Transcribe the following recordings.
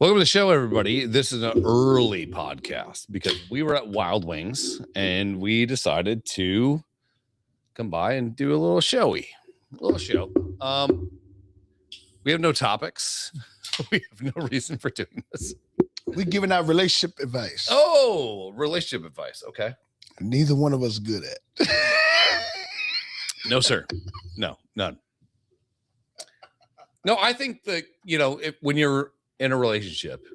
Welcome to the show, everybody. This is an early podcast because we were at Wild Wings and we decided to come by and do a little show. We have no topics. We have no reason for doing this. We're giving out relationship advice. Oh, relationship advice. Okay. Neither one of us good at. No, sir. No, none. No, I think that, when you're in a relationship,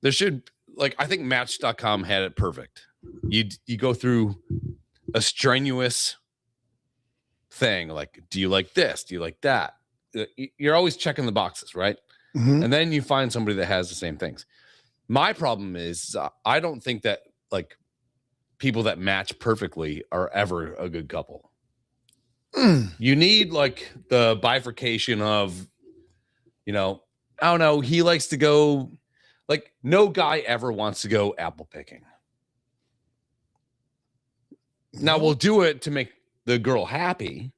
there should, I think Match.com had it perfect. You go through a strenuous thing, like, do you like this? Do you like that? You're always checking the boxes, right? Mm-hmm. And then you find somebody that has the same things. My problem is I don't think that, people that match perfectly are ever a good couple. You need, the bifurcation of, I don't know, he likes to go, no guy ever wants to go apple picking. Now we'll do it to make the girl happy,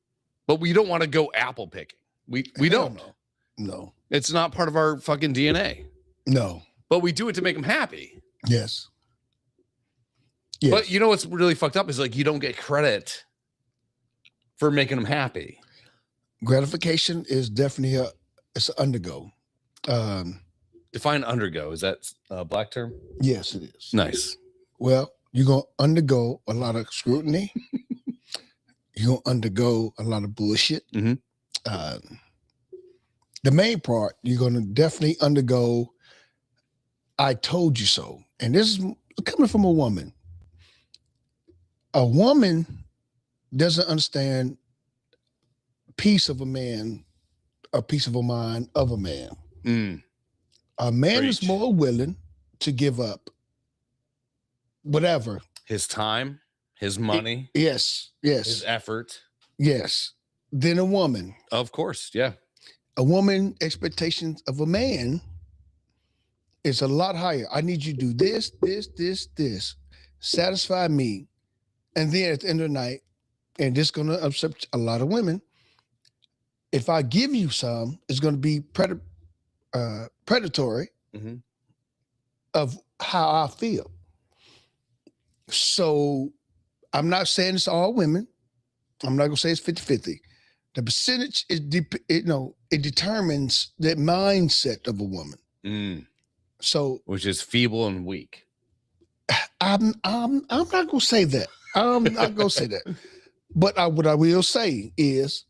but we don't want to go apple picking. We don't. No. It's not part of our fucking DNA. No. But we do it to make them happy. Yes. But you know what's really fucked up is you don't get credit for making them happy. Gratification is definitely it's an undergo. Define undergo. Is that a black term? Yes, it is. Nice. Well, you're going to undergo a lot of scrutiny. You're going to undergo a lot of bullshit. Mm-hmm. The main part, you're going to definitely undergo, I told you so. And this is coming from a woman. A woman doesn't understand piece of a man, a piece of a mind of a man. A man is more willing to give up whatever. His time, his money. Yes. His effort. Yes. Than a woman. Of course, yeah. A woman expectations of a man is a lot higher. I need you to do this. Satisfy me. And then at the end of the night, and this is going to upset a lot of women, if I give you some, it's going to be predatory of how I feel. So I'm not saying it's all women. I'm not going to say it's 50-50. The percentage is, it determines the mindset of a woman. So, which is feeble and weak. I'm not going to say that. I'm not going to say that. But what I will say is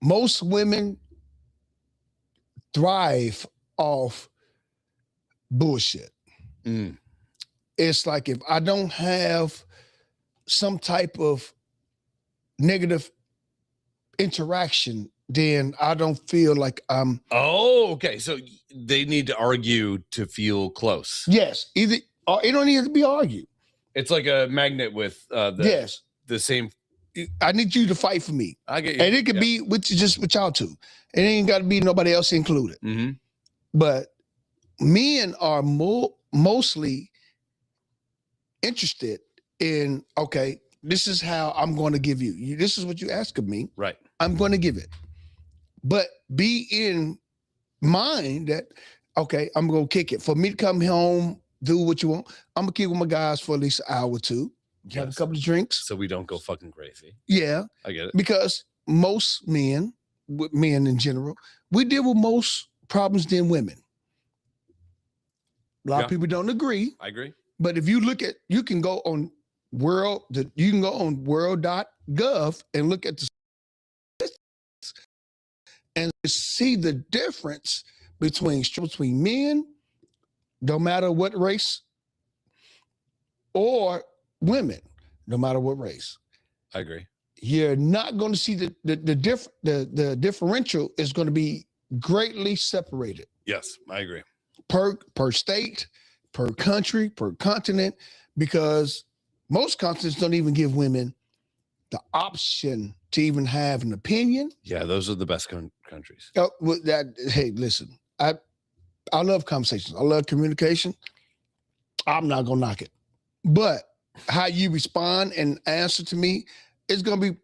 most women thrive off bullshit. It's like if I don't have some type of negative interaction, then I don't feel like I'm. Oh, okay. So they need to argue to feel close. Yes. Either or it don't need to be argued. It's like a magnet with the same. I need you to fight for me. I get you. And it could be with y'all two. It ain't got to be nobody else included. Mm-hmm. But men are mostly interested in, okay, this is how I'm going to give you. This is what you ask of me. Right. I'm going to give it. But be in mind that, okay, I'm going to kick it. For me to come home, do what you want, I'm going to keep with my guys for at least an hour or two. Have a couple of drinks. So we don't go fucking crazy. Yeah. I get it. Because most men in general, we deal with most problems than women. A lot of people don't agree. I agree. But if you look at, you can go on world.gov and look at the statistics and see the difference between men, no matter what race, or women, no matter what race. I agree. You're not going to see the differential is going to be greatly separated. Yes, I agree. Per state, per country, per continent, because most continents don't even give women the option to even have an opinion. Yeah, those are the best countries. Oh, hey, listen, I love conversations. I love communication. I'm not going to knock it. But how you respond and answer to me is going to be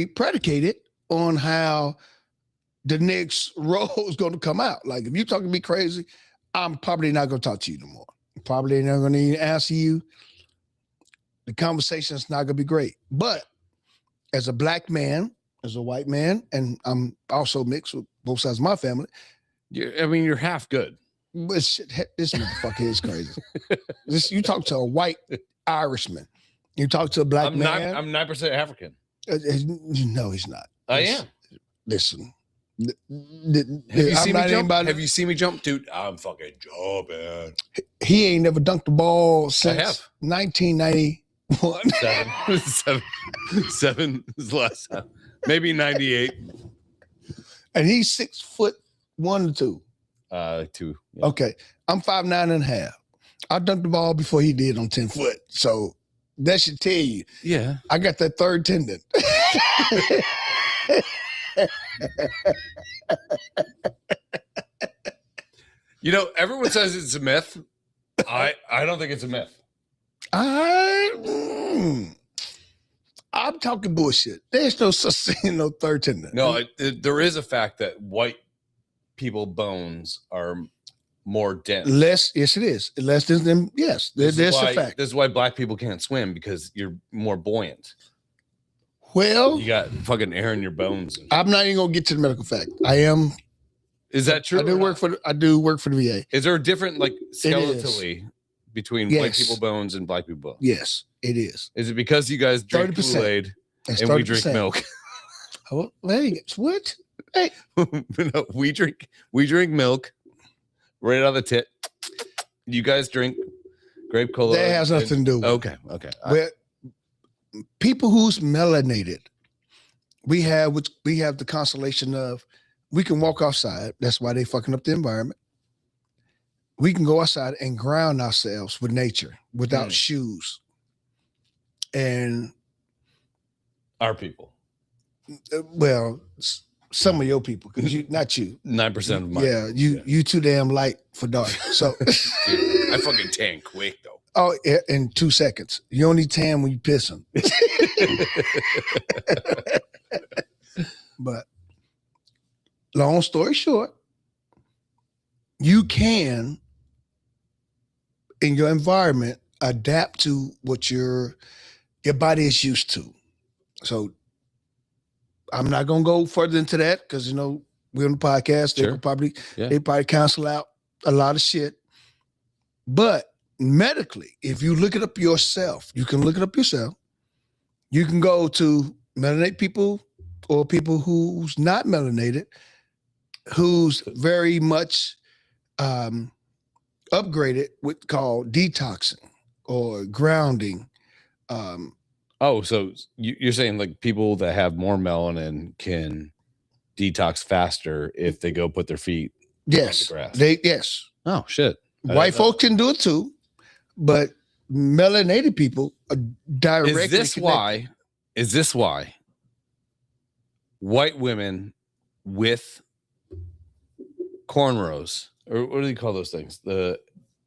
predicated on how the next role's going to come out. Like if you talking to me crazy, I'm probably not going to talk to you no more. Probably not going to even answer you. The conversation's not going to be great. But as a black man, as a white man, and I'm also mixed with both sides of my family. You're half good. But shit, this motherfucker is crazy. You talk to a white Irishman. You talk to a black man. I'm 9% African. No, he's not. I am. Listen. Have you seen me jump? Have you seen me jump? Dude, I'm fucking jumping. He ain't never dunked the ball since I have. 1991. Seven is the last time. Maybe 98. And he's 6'1" or 2. 2. Yeah. Okay. I'm 5'9.5". I dunked the ball before he did on 10 foot. So that should tell you. Yeah. I got that third tendon. Everyone says it's a myth. I don't think it's a myth. I'm talking bullshit. There's no such thing, no third tendon. No, there is a fact that white people bones are more dense. Less, yes, it is. Less dense than, yes, there's a fact. This is why black people can't swim, because you're more buoyant. Well, you got fucking air in your bones. I'm not even gonna get to the medical fact. I am. Is that true? I do work for the VA. Is there a different, like, skeletally between white people bones and black people bones? Yes, it is. Is it because you guys drink Kool-Aid and we drink milk? Oh, hey, what? Hey, no, we drink milk right out of the tit. You guys drink grape cola. That has nothing to do with it. Okay. But people who's melanated, we have the consolation of we can walk outside. That's why they fucking up the environment. We can go outside and ground ourselves with nature without shoes. And our people. Well, some of your people, because not you. 9% of mine. Yeah, you too damn light for dark. So dude, I fucking tan quick though. Oh, in 2 seconds. You only tan when you pissing. But long story short, you can, in your environment, adapt to what your body is used to. So I'm not gonna go further into that because we're on the podcast. Sure. They probably cancel out a lot of shit. But medically, if you look it up yourself, you can look it up yourself. You can go to melanated people or people who's not melanated, who's very much upgraded with called detoxing or grounding. So you're saying like people that have more melanin can detox faster if they go put their feet on the grass? Yes. Oh shit. White folk can do it too, but melanated people are directly connected. Is this why white women with cornrows, or what do you call those things? The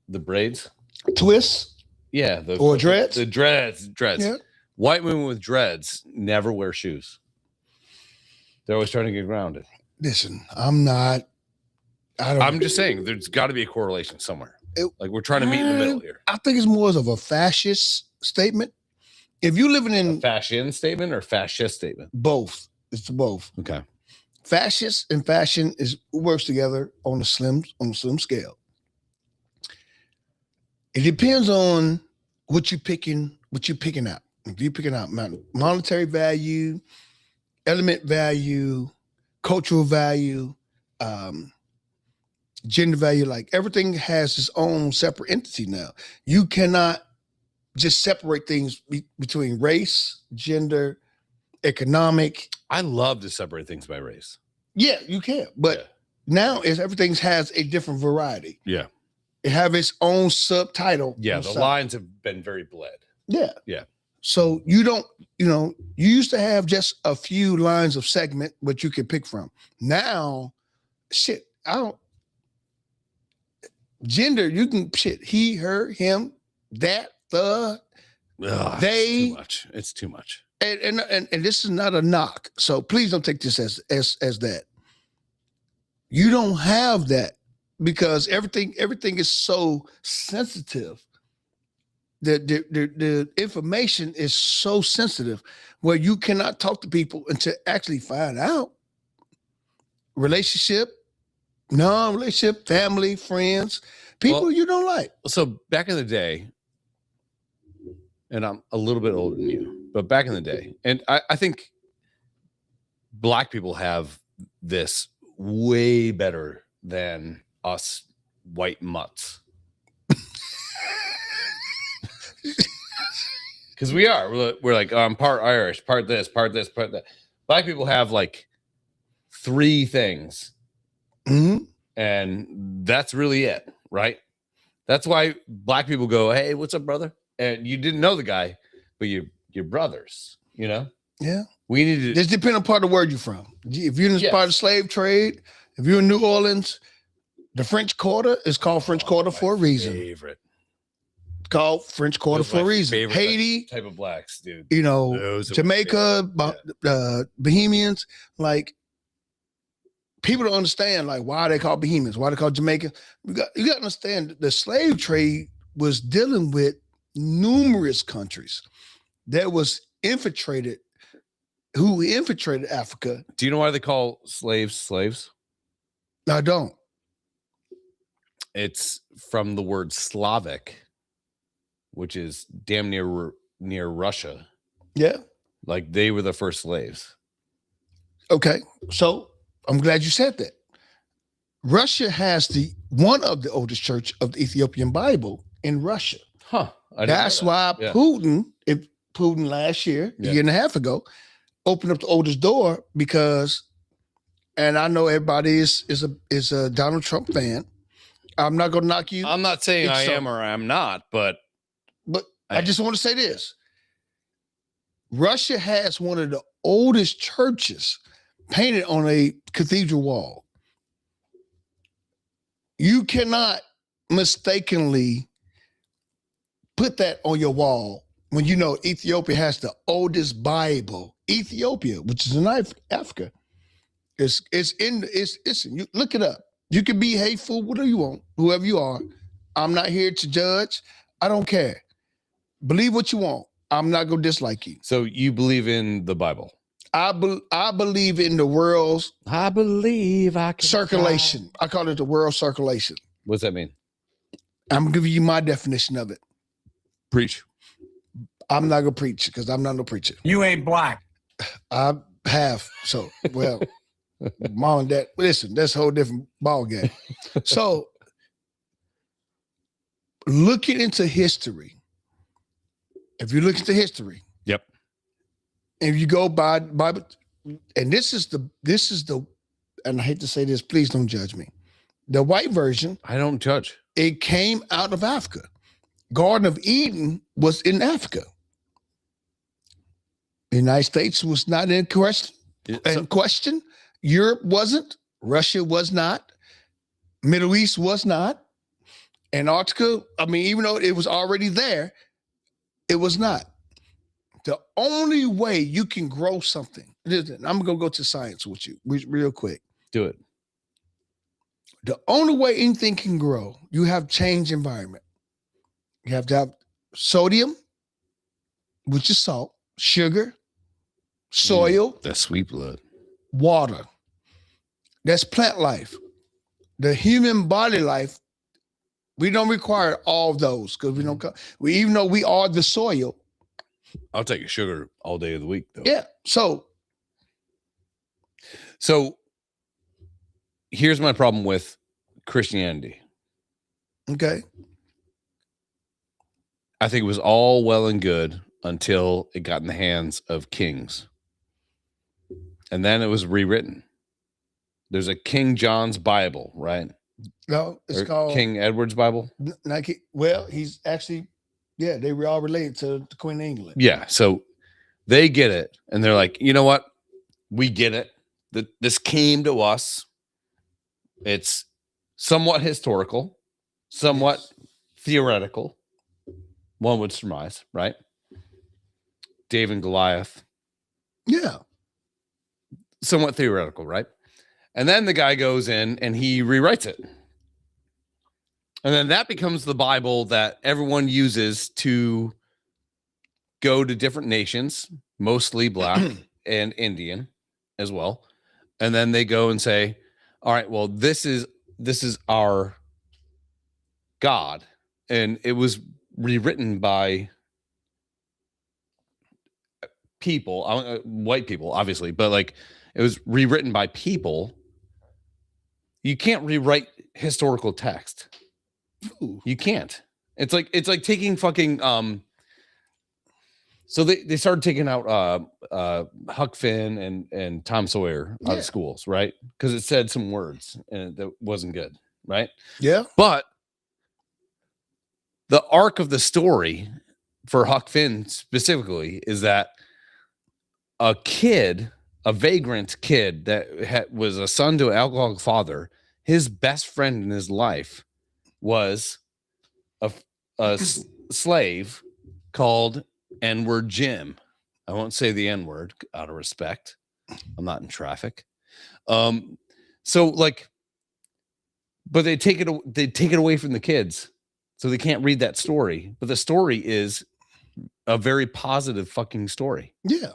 braids? Twists? Yeah. Dreads? The dreads. Yeah. White women with dreads never wear shoes. They're always trying to get grounded. Listen, I'm just saying there's got to be a correlation somewhere. Like we're trying to meet in the middle here. I think it's more of a fascist statement. If you're living in a fashion statement or fascist statement? Both. It's both. Okay. Fascist and fashion works together on a slim scale. It depends on what you're picking out. If you're picking out monetary value, element value, cultural value, gender value, like everything has its own separate entity now. You cannot just separate things between race, gender, economic. I love to separate things by race. Yeah, you can. But now everything has a different variety. Yeah. It have its own subtitle. Yeah, the lines have been very bled. Yeah. Yeah. So you don't, you used to have just a few lines of segment what you could pick from. Now, gender, you can he, her, him, that, they. It's too much. It's too much. And this is not a knock. So please don't take this as that. You don't have that because everything is so sensitive. The information is so sensitive where you cannot talk to people until actually find out relationship, non-relationship, family, friends, people you don't like. So back in the day, and I'm a little bit older than you, but back in the day, and I think Black people have this way better than us white mutts. Because we're like, oh, I'm part Irish, part this, part that. Black people have like 3 things, and that's really it, right? That's why Black people go, hey, what's up, brother? And you didn't know the guy, but you're brothers, you know? Yeah. We need to just depend on part of where you're from. If you're in part of the slave trade, if you're in New Orleans, the French Quarter is called French Quarter for a reason. Favorite. It's called French Quarter for a reason. Haiti, type of blacks, dude. You know, Jamaica, Bohemians, like people don't understand like why they call Bohemians, why they call Jamaica. You got to understand the slave trade was dealing with numerous countries that was infiltrated. Who infiltrated Africa? Do you know why they call slaves? I don't. It's from the word Slavic, which is damn near Russia. Yeah. Like they were the first slaves. Okay. So I'm glad you said that. Russia has one of the oldest church of the Ethiopian Bible in Russia. Huh. That's why Putin last year, a year and a half ago, opened up the oldest door because, and I know everybody is a Donald Trump fan. I'm not gonna knock you. I'm not saying I am or I'm not, but I just want to say this. Russia has one of the oldest churches painted on a cathedral wall. You cannot mistakenly put that on your wall when you know Ethiopia has the oldest Bible. Ethiopia, which is in Africa, it's you look it up. You can be hateful, whatever you want, whoever you are. I'm not here to judge. I don't care. Believe what you want. I'm not gonna dislike you. So you believe in the Bible? I believe in the world's. I believe I can circulation. fly. I call it the world circulation. What's that mean? I'm giving you my definition of it. Preach. I'm not gonna preach because I'm not no preacher. You ain't black. I have. So, well, mom and dad, listen, that's a whole different ball game. So, looking into history, if you look into history, yep. If you go by Bible, and this is the, and I hate to say this, please don't judge me. The white version. I don't judge. It came out of Africa. Garden of Eden was in Africa. The United States was not in question. Europe wasn't. Russia was not. Middle East was not. Antarctica, I mean, even though it was already there, it was not. The only way you can grow something, I'm going to go to science with you real quick. Do it. The only way anything can grow, you have change environment. You have to have sodium, which is salt, sugar, soil. That's sweet blood. Water. That's plant life. The human body life, we don't require all of those because even though we are the soil. I'll take a sugar all day of the week, though. Yeah. So here's my problem with Christianity. Okay. I think it was all well and good until it got in the hands of kings. And then it was rewritten. There's a King John's Bible, right? No, it's called King Edward's Bible. Well, he's actually, they were all related to the Queen of England. Yeah. So they get it. And they're like, you know what? We get it. This came to us. It's somewhat historical, somewhat theoretical. One would surmise, right? David and Goliath. Yeah. Somewhat theoretical, right? And then the guy goes in and he rewrites it. And then that becomes the Bible that everyone uses to go to different nations, mostly Black and Indian as well. And then they go and say, all right, well, this is our God. And it was rewritten by people, white people, obviously, but like it was rewritten by people. You can't rewrite historical text. Ooh. You can't. It's like taking fucking so they started taking out Huck Finn and Tom Sawyer out of schools, right? Because it said some words and that wasn't good, right? Yeah. But the arc of the story for Huck Finn specifically is that a vagrant kid that was a son to an alcoholic father, his best friend in his life was a slave called N-word Jim. I won't say the N-word out of respect. I'm not in traffic. So like, but they take it away from the kids, so they can't read that story. But the story is a very positive fucking story. Yeah.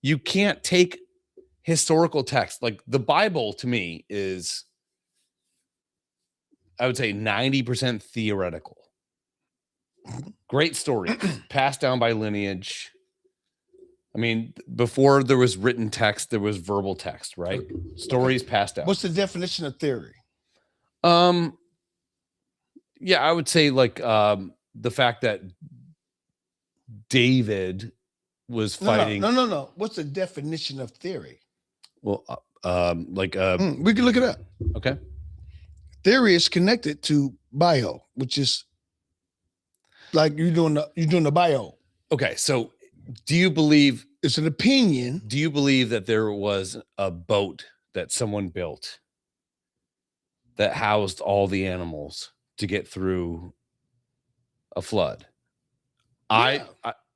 You can't take historical text. Like the Bible to me is, I would say 90% theoretical. Great story passed down by lineage. I mean, before there was written text, there was verbal text, right? Stories passed down. What's the definition of theory? Yeah, I would say like the fact that David was fighting. No. What's the definition of theory? Well, we can look it up. Okay. Theory is connected to bio, which is like you're doing the bio. Okay, so do you believe it's an opinion? Do you believe that there was a boat that someone built that housed all the animals to get through a flood? Yeah.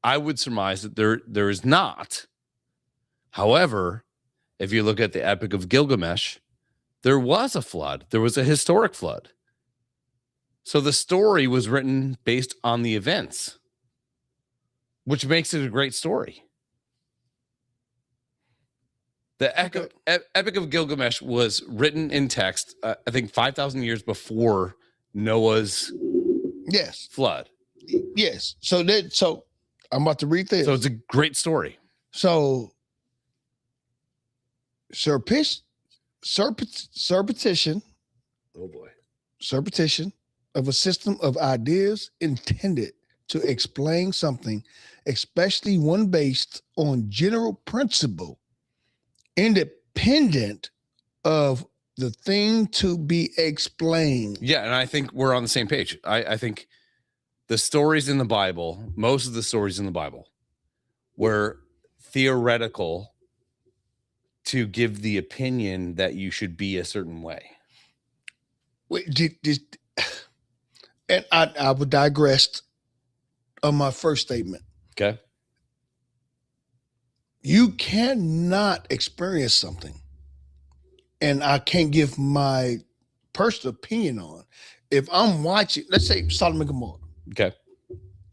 I would surmise that there is not. However, if you look at the Epic of Gilgamesh, there was a flood. There was a historic flood. So the story was written based on the events, which makes it a great story. The Epic of Gilgamesh was written in text, I think 5,000 years before Noah's flood. Yes. So I'm about to read this. So it's a great story. So surreptitious. Oh boy. Surreptitious of a system of ideas intended to explain something, especially one based on general principle, independent of the thing to be explained. Yeah, and I think we're on the same page. I think the stories in the Bible, most of the stories in the Bible, were theoretical to give the opinion that you should be a certain way. Wait, and I would digress on my first statement. Okay. You cannot experience something, and I can't give my personal opinion on. If I'm watching, let's say Sodom and Gomorrah. Okay.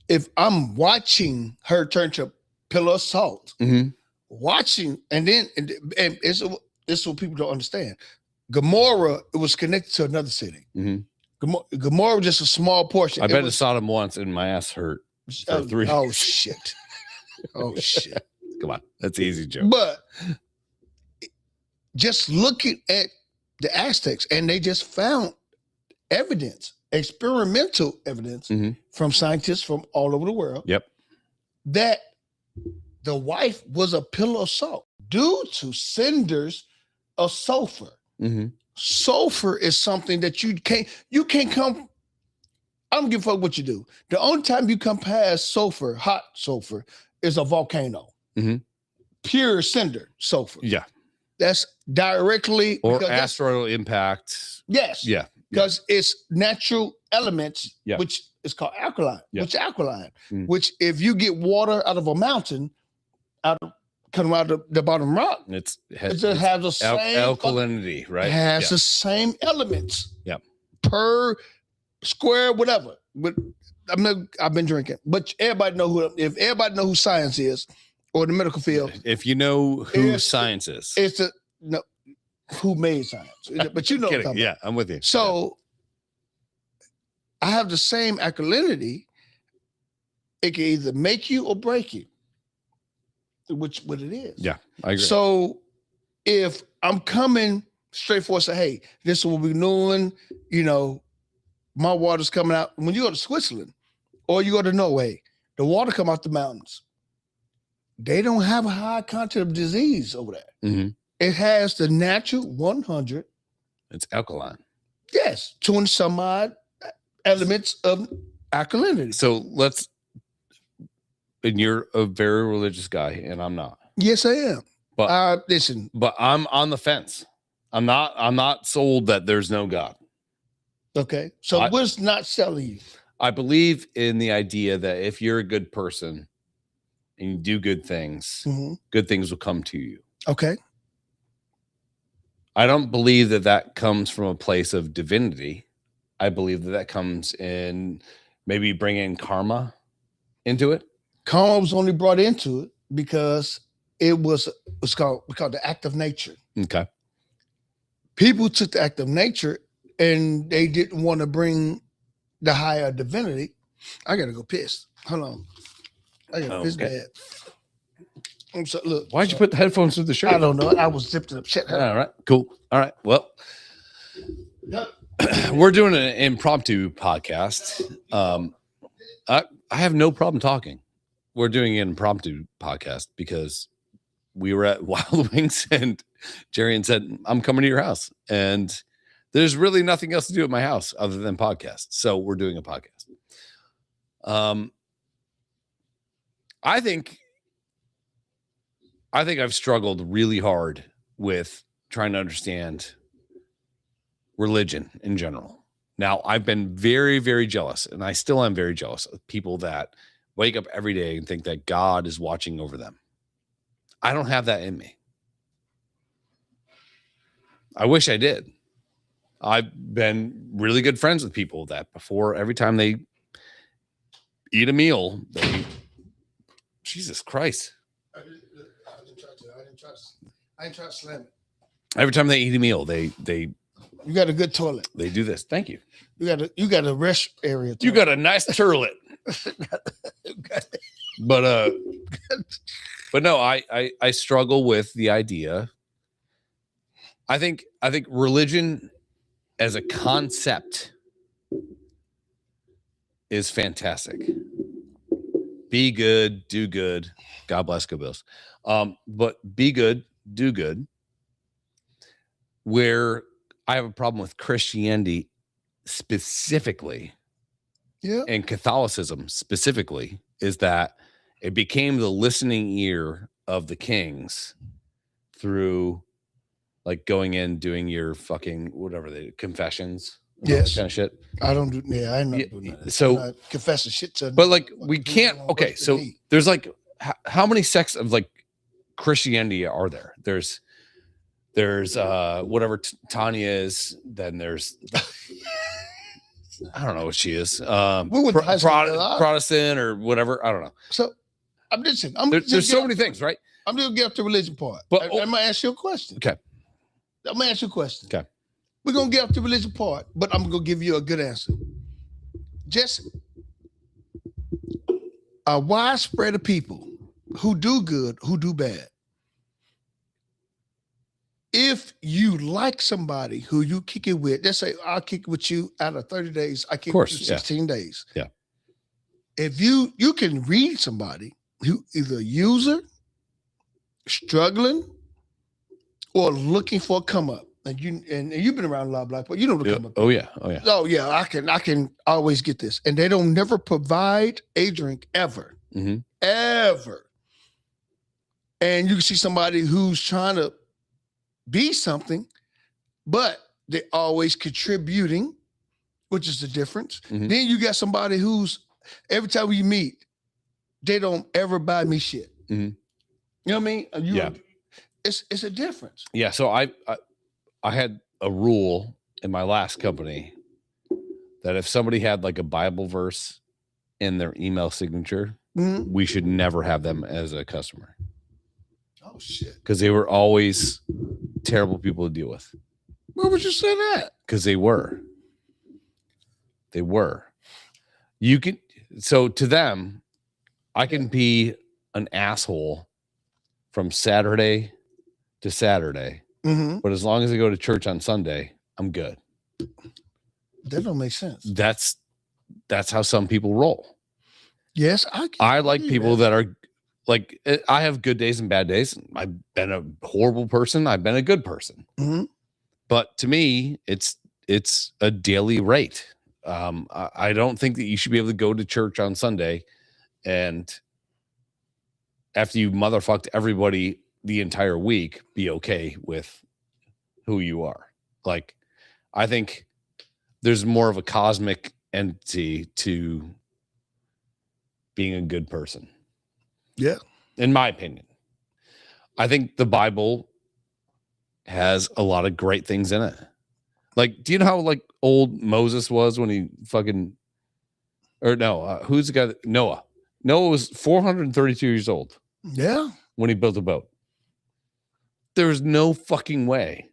If I'm watching her turn to a pillar of salt, watching, and this is what people don't understand. Gomorrah, it was connected to another city. Gomorrah was just a small portion. I bet it's Sodom once and my ass hurt for 3 days. Oh shit. Oh shit. Come on. That's an easy joke. But just looking at the Aztecs, and they just found evidence, experimental evidence from scientists from all over the world. Yep. That the wife was a pillar of salt due to cinders of sulfur. Sulfur is something that you can't come. I don't give a fuck what you do. The only time you come past sulfur, hot sulfur, is a volcano. Pure cinder sulfur. Yeah. That's directly or asteroidal impact. Yes. Yeah. Because it's natural elements, which is called alkaline, which if you get water out of a mountain, out of coming out the bottom rock. It It just has the same alkalinity, right? It has the same elements. Yeah. Per square, whatever. But I've been drinking. But everybody know if everybody know who science is, or the medical field. If you know who science is, it's who made science. But you know what I'm talking about. I'm with you. So I have the same alkalinity. It can either make you or break you. What it is. Yeah, I agree. So if I'm coming straight forward, say, hey, this is what we're doing, my water's coming out. When you go to Switzerland or you go to Norway, the water come out the mountains. They don't have a high content of disease over there. Mm-hmm. It has the natural 100. It's alkaline. Yes, 20 some odd elements of alkalinity. So and you're a very religious guy, and I'm not. Yes, I am. But listen. But I'm on the fence. I'm not sold that there's no God. Okay. So what's not selling you? I believe in the idea that if you're a good person and you do good things, good things will come to you. Okay. I don't believe that comes from a place of divinity. I believe that comes in maybe bringing karma into it. Karma was only brought into it because it's called the act of nature. Okay. People took the act of nature and they didn't want to bring the higher divinity. I gotta go piss. Hold on. I gotta piss bad. Look. Why'd you put the headphones through the shirt? I don't know. I was zipped up. Shit. All right. Cool. All right. Well, we're doing an impromptu podcast. I have no problem talking. We're doing an impromptu podcast because we were at Wild Wings and Jerry said, I'm coming to your house. And there's really nothing else to do at my house other than podcast. So we're doing a podcast. I think I've struggled really hard with trying to understand religion in general. Now, I've been very, very jealous, and I still am very jealous of people that wake up every day and think that God is watching over them. I don't have that in me. I wish I did. I've been really good friends with people that before every time they eat a meal, Jesus Christ. I didn't try to slam it. Every time they eat a meal, they you got a good toilet. They do this. Thank you. You got a rest area. You got a nice toilet. But no, I struggle with the idea. I think religion as a concept is fantastic. Be good, do good. God bless, go Bills. But be good, do good. Where I have a problem with Christianity specifically, and Catholicism specifically, is that it became the listening ear of the kings through like going in, doing your fucking whatever they confessions. Yes. Kind of shit. I don't do. Yeah, I'm not doing that. So confessing shit to. But like we can't. Okay, so there's like how many sects of like Christianity are there? There's whatever Tanya is. Then there's I don't know what she is. Protestant or whatever. I don't know. So I'm listening. There's so many things, right? I'm gonna get up to the religion part. But I'm gonna ask you a question. Okay. I'm gonna ask you a question. Okay. We're gonna get up to the religion part, but I'm gonna give you a good answer. Jesse, a widespread of people who do good, who do bad. If you like somebody who you kick it with, let's say I'll kick it with you out of 30 days, I kick it with you 16 days. Yeah. If you can read somebody who either a user, struggling, or looking for a come up. And you've been around a lot of black people. You know the come up. Oh yeah. Oh yeah. I can always get this. And they don't never provide a drink ever. Mm-hmm. Ever. And you can see somebody who's trying to be something, but they're always contributing, which is the difference. Mm-hmm. Then you got somebody who's every time we meet, they don't ever buy me shit. Mm-hmm. You know what I mean? Yeah. It's a difference. Yeah. So I had a rule in my last company that if somebody had like a Bible verse in their email signature, we should never have them as a customer. Oh shit! Because they were always terrible people to deal with. Why would you say that? Because they were. They were. You can. So to them, I can be an asshole from Saturday to Saturday, but as long as I go to church on Sunday, I'm good. That don't make sense. That's how some people roll. Yes, I like people that are like, I have good days and bad days. I've been a horrible person. I've been a good person. But to me, it's a daily rate. I don't think that you should be able to go to church on Sunday and after you motherfucked everybody the entire week, be okay with who you are. Like, I think there's more of a cosmic entity to being a good person. Yeah. In my opinion. I think the Bible has a lot of great things in it. Like, do you know how like old Moses was when he fucking, or no, who's the guy that, Noah. Noah was 432 years old. Yeah. When he built a boat. There's no fucking way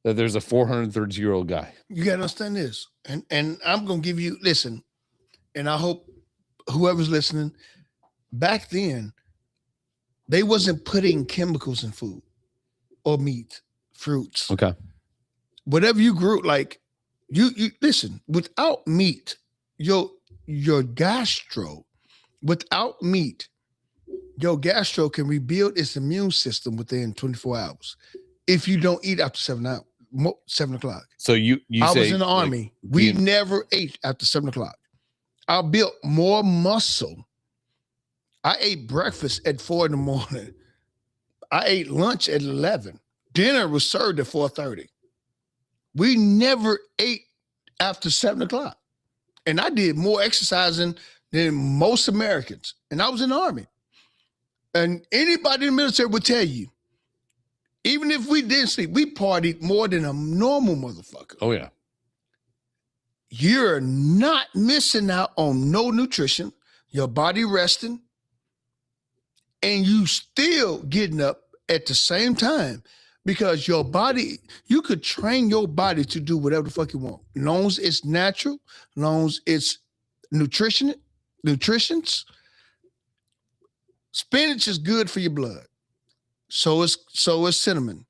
that there's a 432-year-old guy. You got to understand this. And I'm going to give you, listen, and I hope whoever's listening, back then, they wasn't putting chemicals in food or meat, fruits. Okay. Whatever you grew, like you listen, without meat, your gastro, without meat, your gastro can rebuild its immune system within 24 hours. If you don't eat after 7 o'clock. So you I say, was in the Army. Like, we never ate after 7 o'clock. I built more muscle. I ate breakfast at 4 in the morning. I ate lunch at 11. Dinner was served at 4:30. We never ate after 7 o'clock. And I did more exercising than most Americans. And I was in the Army. And anybody in the military would tell you, even if we didn't sleep, we partied more than a normal motherfucker. Oh, yeah. You're not missing out on no nutrition, your body resting, and you still getting up at the same time because your body, you could train your body to do whatever the fuck you want. As long as it's natural, as long as it's nutritions. Spinach is good for your blood. So is cinnamon.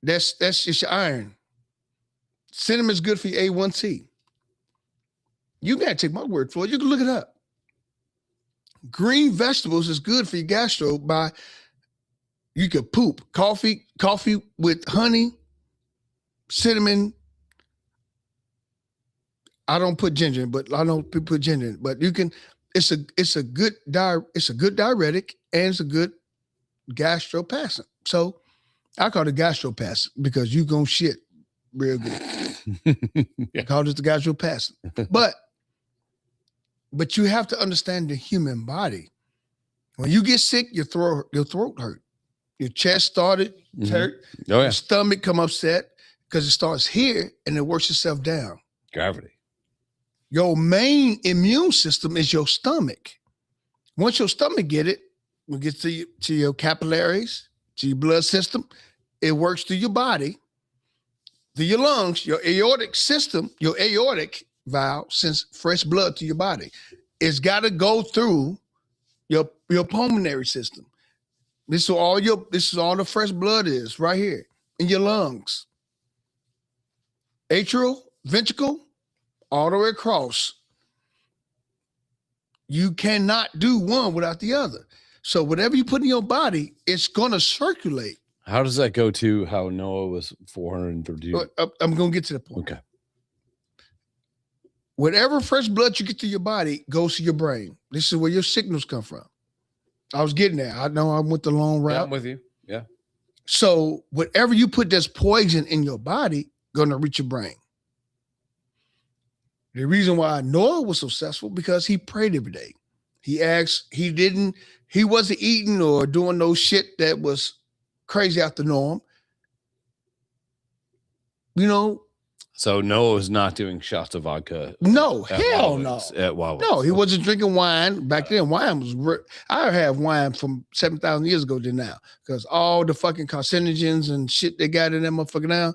That's just your iron. Cinnamon is good for your A1C. You gotta take my word for it. You can look it up. Green vegetables is good for your gastro by, you could poop. Coffee with honey, cinnamon. I don't put ginger in, but I know people put ginger in. But you can, it's a good diuretic and it's a good gastropassant. So I call it gastropassant because you gonna shit real good. I call it the gastropassant. But you have to understand the human body. When you get sick, your throat hurt. Your chest started hurt. Oh, yeah. Your stomach come upset because it starts here and it works itself down. Gravity. Your main immune system is your stomach. Once your stomach get it, we get to your capillaries, to your blood system. It works through your body, through your lungs, your aortic system, your aortic valve sends fresh blood to your body. It's got to go through your pulmonary system. This is all the fresh blood is right here in your lungs. Atrial, ventricle, all the way across. You cannot do one without the other. So whatever you put in your body, it's going to circulate. How does that go to how Noah was 430? I'm going to get to the point. Okay. Whatever fresh blood you get to your body goes to your brain. This is where your signals come from. I was getting there. I know I went the long route. Yeah, I'm with you. Yeah. So whatever you put that's poison in your body, going to reach your brain. The reason why Noah was successful because he prayed every day. He wasn't eating or doing no shit that was crazy out the norm. You know, So Noah was not doing shots of vodka. no, at hell Wawa's- no. At Wawa's. No, he wasn't drinking wine. Back then, wine was, I have wine from 7,000 years ago to now. Because all the fucking carcinogens and shit they got in that motherfucker now,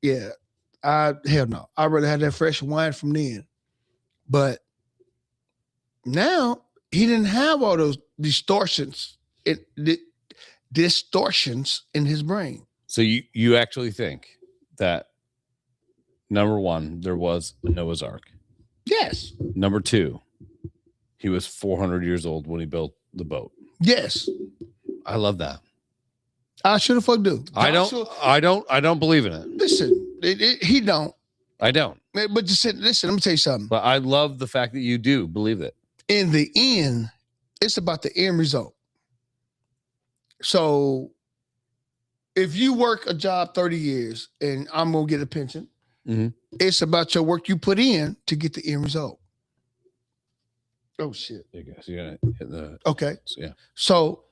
yeah, hell no. I'd rather have that fresh wine from then. But now, he didn't have all those distortions in his brain. So you actually think that, number one, there was a Noah's Ark. Yes. Number two, he was 400 years old when he built the boat. Yes. I love that. I should have fuck do. I don't believe in it. Listen, he don't. I don't. But just listen, let me tell you something. But I love the fact that you do believe it. In the end, it's about the end result. So if you work a job 30 years and I'm going to get a pension, it's about your work you put in to get the end result. Oh, shit. I guess you're going to hit the... Okay. So, yeah. So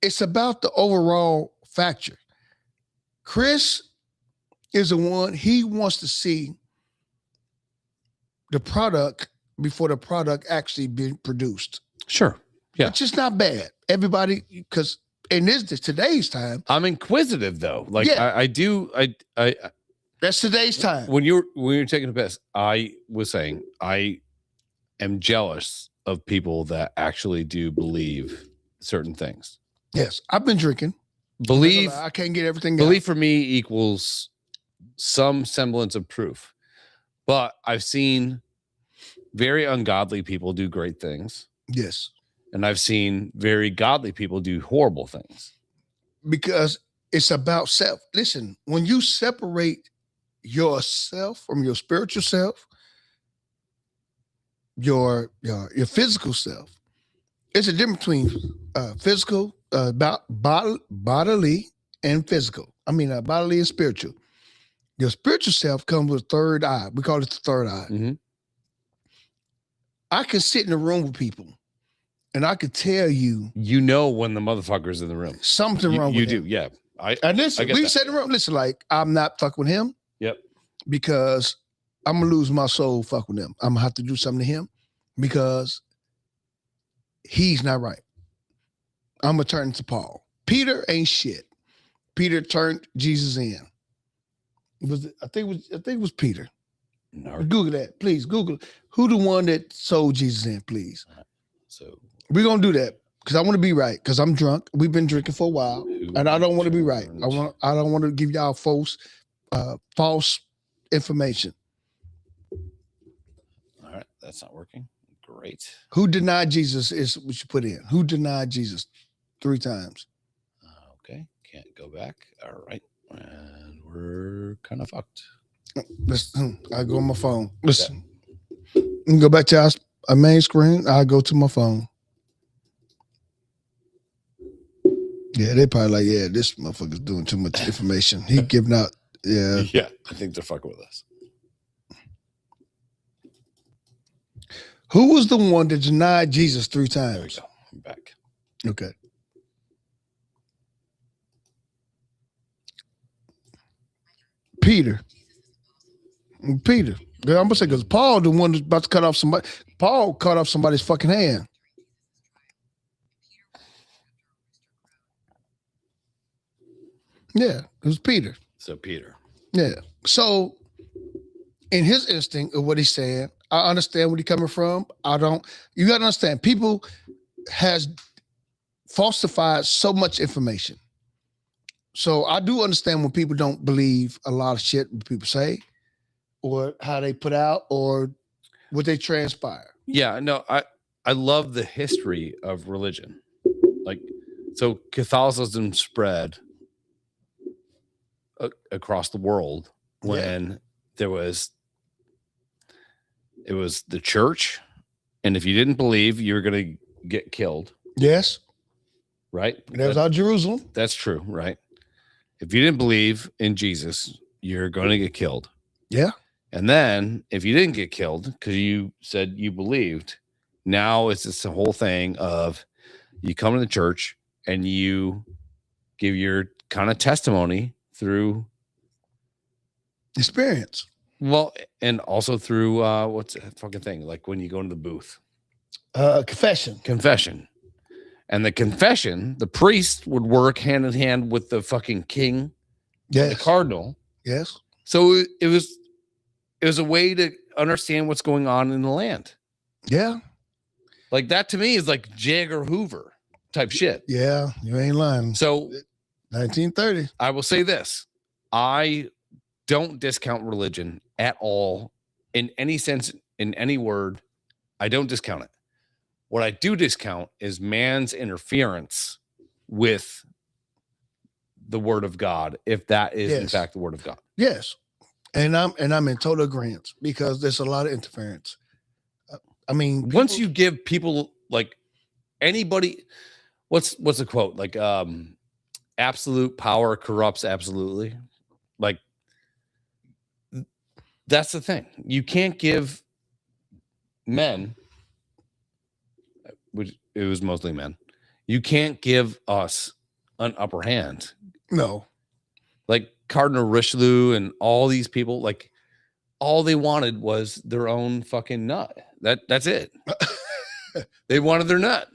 it's about the overall factor. Chris is the one, he wants to see the product before the product actually being produced. Sure. Yeah. It's just not bad. Everybody, because in today's time. I'm inquisitive though. Like yeah. I that's today's time. When you're taking a piss, I was saying I am jealous of people that actually do believe certain things. Yes. I've been drinking. Believe I can't get everything. Belief for me equals some semblance of proof. But I've seen very ungodly people do great things. Yes. And I've seen very godly people do horrible things. Because it's about self. Listen, when you separate yourself from your spiritual self, your physical self, it's a difference between physical, bodily and physical. I mean, bodily and spiritual. Your spiritual self comes with third eye. We call it the third eye. Mm-hmm. I can sit in a room with people and I could tell you. You know when the motherfucker's in the room. Something wrong with him. You do, yeah. And listen, we sit in the room. Listen, like, I'm not fucking with him. Yep. Because I'm going to lose my soul fucking with him. I'm going to have to do something to him because he's not right. I'm going to turn to Paul. Peter ain't shit. Peter turned Jesus in. I think it was Peter. No. Google that, please. Google who the one that sold Jesus in, please. So we're gonna do that because I want to be right. Because I'm drunk. We've been drinking for a while, and I don't want to be right. I don't want to give y'all false information. All right, that's not working. Great. Who denied Jesus is what you put in. Who denied Jesus 3 times? Okay, can't go back. All right, and we're kind of fucked. Listen, I go on my phone. Listen, you can go back to our main screen. I go to my phone. Yeah, they probably like, yeah, this motherfucker's doing too much information. He giving out, yeah. Yeah, I think they're fucking with us. Who was the one that denied Jesus 3 times? There we go. I'm back. Okay. Peter. I'm gonna say because Paul, the one that's about to cut off somebody. Paul cut off somebody's fucking hand. Yeah, it was Peter. So Peter. Yeah. So in his instinct of what he's saying, I understand where he's coming from. You gotta understand, people has falsified so much information. So I do understand when people don't believe a lot of shit people say, or how they put out, or what they transpire. Yeah, no, I love the history of religion. Like, so Catholicism spread across the world when it was the church, and if you didn't believe, you were going to get killed. Yes. Right? That was out of Jerusalem. That's true, right? If you didn't believe in Jesus, you're going to get killed. Yeah. And then if you didn't get killed because you said you believed, now it's this whole thing of you come to the church and you give your kind of testimony through experience. Well, and also through what's that fucking thing? Like when you go into the booth. Confession. And the confession, the priest would work hand in hand with the fucking king, yes, the cardinal. Yes. So it was a way to understand what's going on in the land. Yeah. Like that to me is like Jagger Hoover type shit. Yeah, you ain't lying. So 1930. I will say this. I don't discount religion at all in any sense, in any word. I don't discount it. What I do discount is man's interference with the word of God, if that is in fact the word of God. Yes. And I'm in total agreement because there's a lot of interference. I mean, once you give people like anybody, what's the quote? Like absolute power corrupts absolutely. Like that's the thing. You can't give men, which it was mostly men, you can't give us an upper hand. No. Like Cardinal Richelieu and all these people, like all they wanted was their own fucking nut. That's it. They wanted their nut.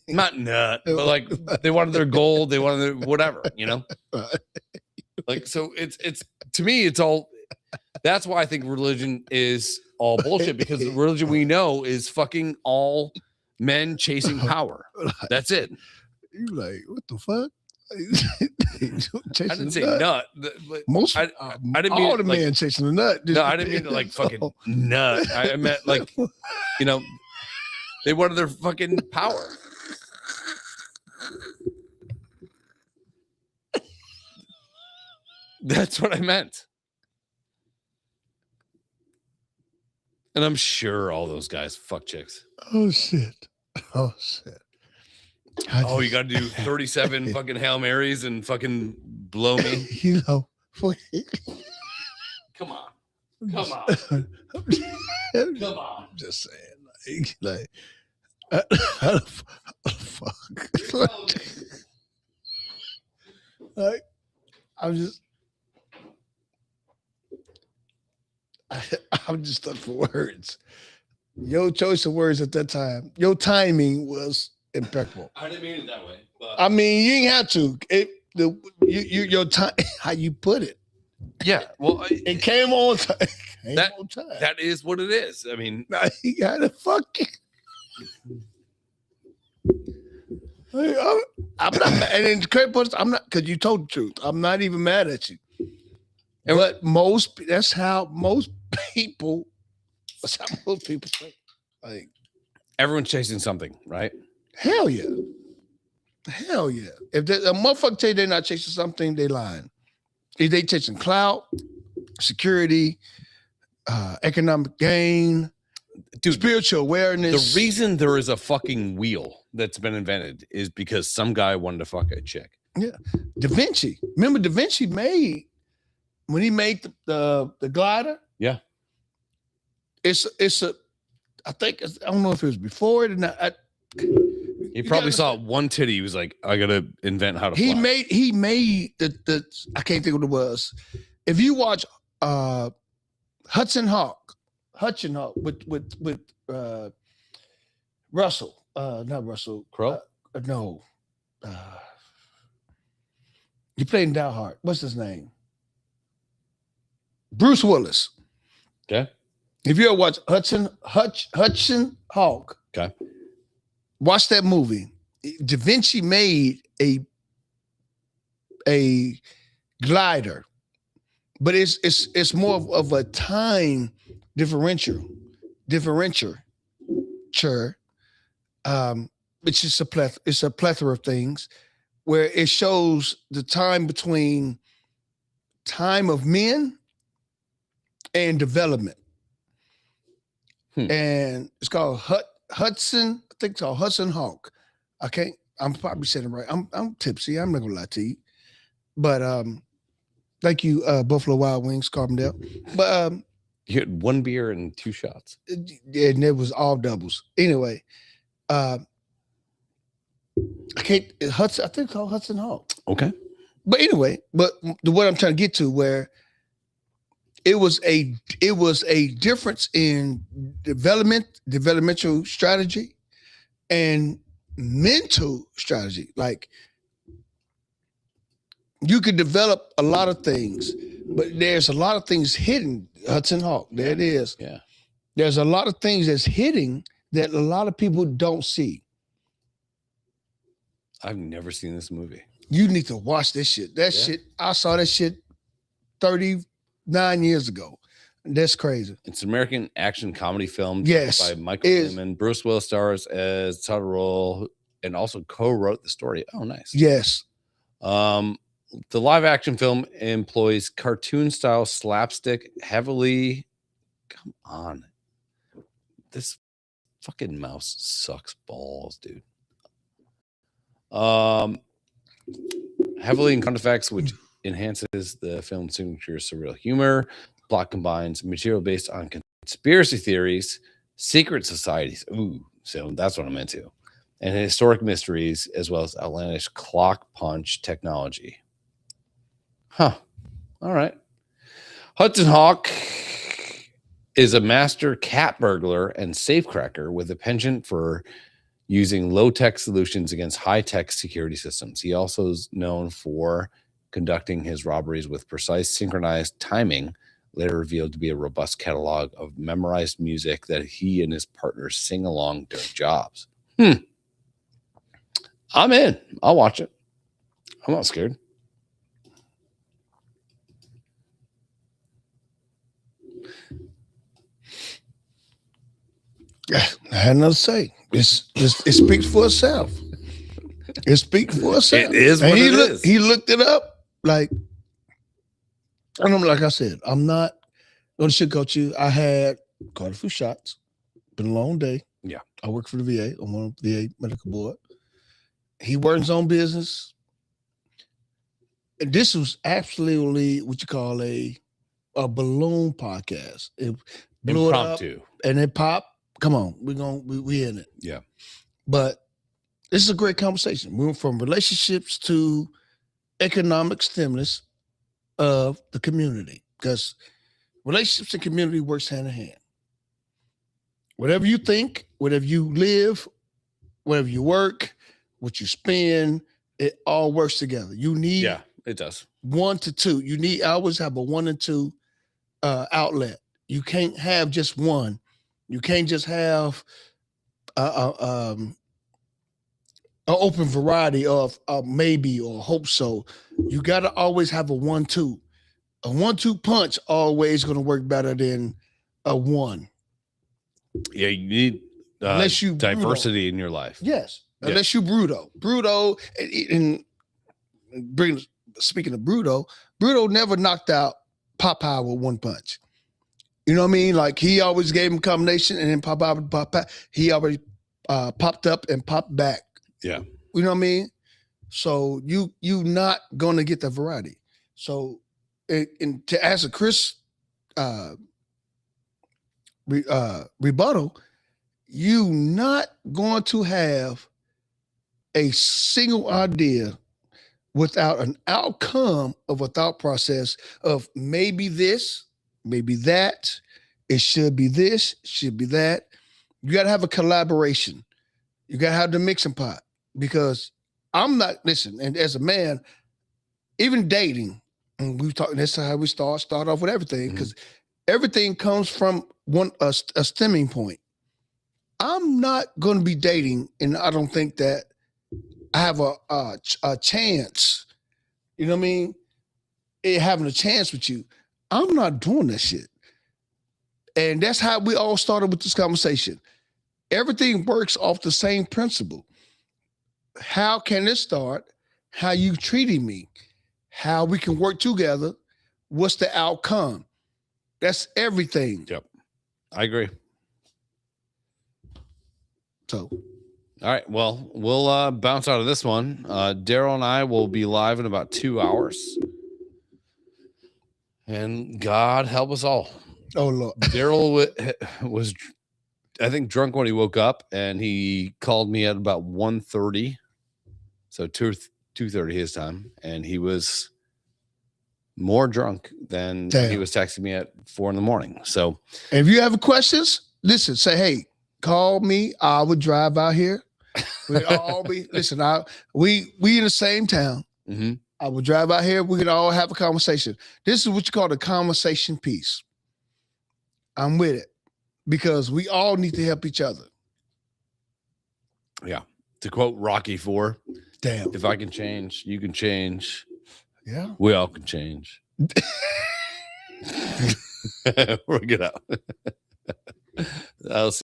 Not nut, but like they wanted their gold, they wanted their whatever, you know? Like so it's to me, it's all that's why I think religion is all bullshit, because the religion we know is fucking all men chasing power. That's it. You like, what the fuck? I didn't say nut. Most I didn't mean all the like, men chasing the nut. No, I didn't mean to like fucking nut. I meant like, you know, they wanted their fucking power. That's what I meant. And I'm sure all those guys fuck chicks. Oh shit. Oh shit. Oh, you got to do 37 fucking Hail Marys and fucking blow me. You know. Come on. Come on. Come on. I'm just saying, like fuck. Like, I'm just stuck for words. Your choice of words at that time, your timing was impeccable. I didn't mean it that way. But I mean, you ain't have to. Your time, how you put it. Yeah, well, it came on time. That is what it is. I mean, you gotta fucking. I'm not mad. And in the I'm not, because you told the truth. I'm not even mad at you. But that's how most people think. Like, everyone's chasing something, right? Hell yeah. Hell yeah. If a motherfucker tell you they're not chasing something, they lying. If they chasing clout, security, economic gain, dude, spiritual awareness. The reason there is a fucking wheel that's been invented is because some guy wanted to fuck a chick. Yeah. Da Vinci. Remember Da Vinci when he made the glider? Yeah. I don't know if it was before it or not. He probably saw one titty. He was like, I gotta invent how to fly. He made the I can't think what it was. If you watch Hudson Hawk with Russell, not Russell Crowe. No, he played in Die Hard. What's his name? Bruce Willis. Okay. If you ever watch Hudson Hawk, okay, watch that movie. Da Vinci made a glider, but it's more of a time differentiator. Which is a plethora of things where it shows the time between time of men and development. And it's called Hudson. I think it's called Hudson Hawk. I'm probably saying it right. I'm tipsy. I'm not gonna lie to you. But Thank you, Buffalo Wild Wings, Carbondale. But You had 1 beer and 2 shots. and it was all doubles. Anyway, I can't Hudson. I think it's called Hudson Hawk. Okay. But anyway, but what I'm trying to get to, where it was a difference in developmental strategy and mental strategy. Like, you could develop a lot of things, but there's a lot of things hidden. Hudson Hawk, there it is. Yeah. There's a lot of things that's hidden that a lot of people don't see. I've never seen this movie. You need to watch this shit. That shit, I saw that shit 39 years ago. That's crazy. It's an American action comedy film Yes, by Michael Lehman. Bruce Willis stars as Todd Roll and also co-wrote the story. Oh, nice. Yes. The live action film employs cartoon style slapstick heavily. Come on. This fucking mouse sucks balls, dude. Heavily in sound effects, which enhances the film's signature surreal humor. Plot combines material based on conspiracy theories, secret societies. Ooh, so that's what I'm into. And historic mysteries, as well as outlandish clock punch technology. Huh. All right. Hudson Hawk is a master cat burglar and safecracker with a penchant for using low-tech solutions against high-tech security systems. He also is known for conducting his robberies with precise synchronized timing, later revealed to be a robust catalog of memorized music that he and his partners sing along during jobs. I'm in. I'll watch it. I'm not scared. I had nothing to say. It speaks for itself. It speaks for itself. It is what it is. He looked it up. Like, and I'm like I said, I'm not going to sugarcoat you. I had quite a few shots. Been a long day. Yeah. I work for the VA. I'm on the VA medical board. He works his own business. And this was absolutely what you call a balloon podcast. It blew Impromptu. it up and it popped. Come on, we in it. Yeah. But this is a great conversation. Moving from relationships to economic stimulus of the community, because relationships and community works hand in hand. Whatever you think, whatever you live, whatever you work, what you spend, it all works together. You need it does 1 to 2. You need always have a 1 and 2 outlet. You can't have just one. You can't just have an open variety of maybe or hope so. You got to always have a 1-2. A 1-2 punch always going to work better than a 1. Yeah, you need unless you diversity in your life. Yes, unless you Bruto. And speaking of Bruto never knocked out Popeye with 1 punch. You know what I mean? Like, he always gave him a combination, and then Popeye, he already popped up and popped back. Yeah. You know what I mean? So you not gonna get the variety. So and to answer Chris rebuttal, you not going to have a single idea without an outcome of a thought process of maybe this, maybe that, it should be this, should be that. You got to have a collaboration. You got to have the mixing pot, because I'm not, listen, and as a man, even dating, and we talking, that's how we start off with everything, because everything comes from a stemming point. I'm not going to be dating, and I don't think that I have a chance, you know what I mean? Having a chance with you. I'm not doing that shit. And that's how we all started with this conversation. Everything works off the same principle. How can it start? How you treating me? How we can work together? What's the outcome? That's everything. Yep. I agree. So, all right. Well, we'll bounce out of this one. Daryl and I will be live in about 2 hours. And God help us all. Oh Lord. Daryl was, I think, drunk when he woke up, and he called me at about 1:30, so 2:30 his time, and he was more drunk than he was texting me at 4 a.m. So, if you have questions, listen. Say, hey, call me. I would drive out here. We'd all be listen. We in the same town. mm-hmm. I would drive out here. We could all have a conversation. This is what you call the conversation piece. I'm with it because we all need to help each other. Yeah. To quote Rocky IV, damn. If I can change, you can change. Yeah. We all can change. We'll get out. I'll see.